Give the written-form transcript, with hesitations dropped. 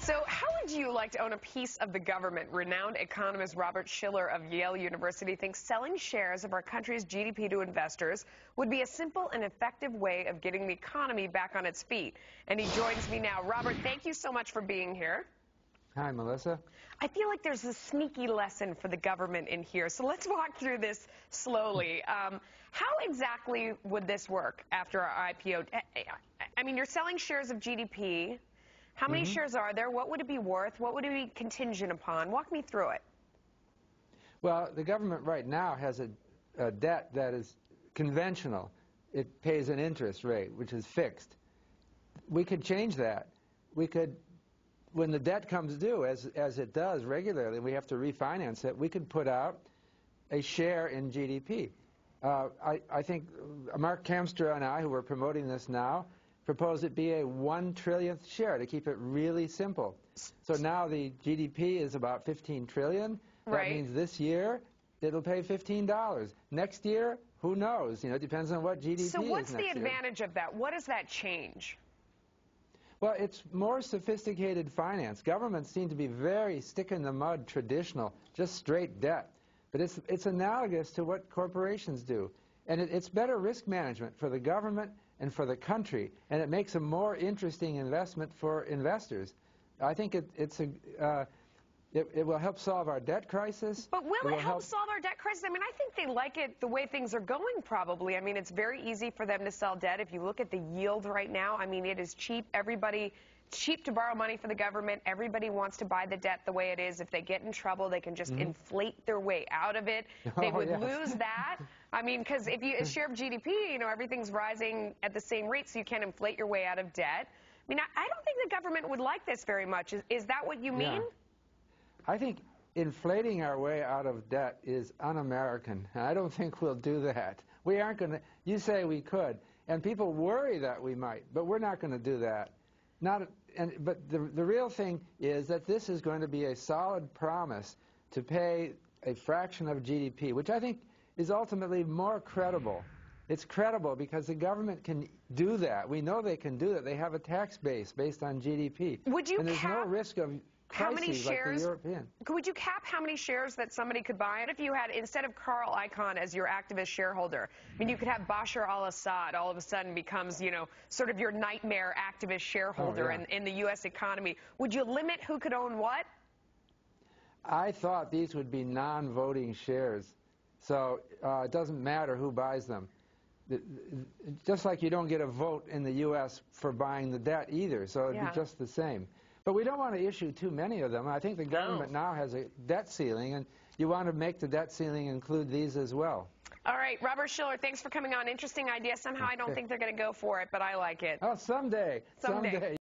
So how would you like to own a piece of the government? Renowned economist Robert Shiller of Yale University thinks selling shares of our country's GDP to investors would be a simple and effective way of getting the economy back on its feet. And he joins me now. Robert, thank you so much for being here. Hi, Melissa. I feel like there's a sneaky lesson for the government in here, so let's walk through this slowly. How exactly would this work after our IPO? I mean, you're selling shares of GDP. How many shares are there? What would it be worth? What would it be contingent upon? Walk me through it. Well, the government right now has a debt that is conventional. It pays an interest rate, which is fixed. We could change that. We could, when the debt comes due, as it does regularly, we have to refinance it, we could put out a share in GDP. I think Mark Kamstra and I, who are promoting this now, propose it be a 1/trillionth share to keep it really simple. So now the GDP is about 15 trillion. That means this year it'll pay $15. Next year, who knows? You know, it depends on what GDP is next year. So what's the advantage of that? What does that change? Well, it's more sophisticated finance. Governments seem to be very stick-in-the-mud traditional, just straight debt. But it's analogous to what corporations do. And it's better risk management for the government and for the country, and it makes a more interesting investment for investors. I think it will help solve our debt crisis. But will it help solve our debt crisis? I mean, I think they like it the way things are going, probably. I mean, it's very easy for them to sell debt. If you look at the yield right now, I mean, it is cheap. It's cheap to borrow money for the government. Everybody wants to buy the debt the way it is. If they get in trouble, they can just inflate their way out of it. They would lose that. I mean, because if you a share of GDP, you know, everything's rising at the same rate, so you can't inflate your way out of debt. I mean, I don't think the government would like this very much. Is that what you mean? I think inflating our way out of debt is un-American, and I don't think we'll do that. We aren't going to. You say we could, and people worry that we might, but we're not going to do that. But the real thing is that this is going to be a solid promise to pay a fraction of GDP, which I think is ultimately more credible. It's credible because the government can do that. We know they can do that. They have a tax base based on GDP. Would you and there's no risk of how many shares? Like the European. Would you cap how many shares that somebody could buy? And if you had, instead of Carl Icahn as your activist shareholder, I mean, you could have Bashar al-Assad all of a sudden becomes, you know, sort of your nightmare activist shareholder in the U.S. economy. Would you limit who could own what? I thought these would be non-voting shares, so it doesn't matter who buys them. Just like you don't get a vote in the U.S. for buying the debt either, so it'd be just the same. But we don't want to issue too many of them. I think the government now has a debt ceiling, and you want to make the debt ceiling include these as well. All right, Robert Shiller, thanks for coming on. Interesting idea. Somehow I don't think they're going to go for it, but I like it. Oh, someday.